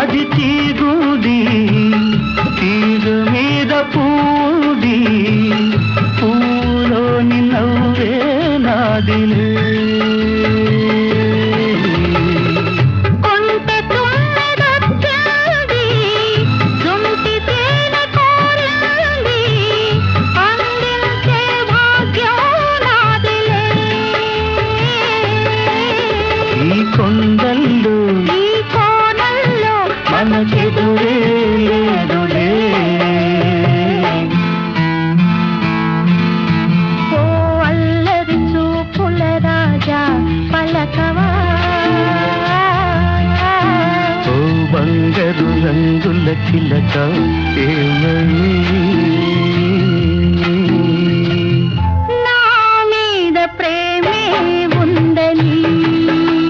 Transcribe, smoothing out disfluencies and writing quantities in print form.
అది తీగుది తీగు మీద పూది పూలోని నవ్వే నాదిలే ఈ కొండల్లో ఈ కోనల్లో మనకెదురే లేదులే ఓ అల్లరి చూపుల రాజా పలకవా ఓ బంగారు రంగుల చిలక ఏమని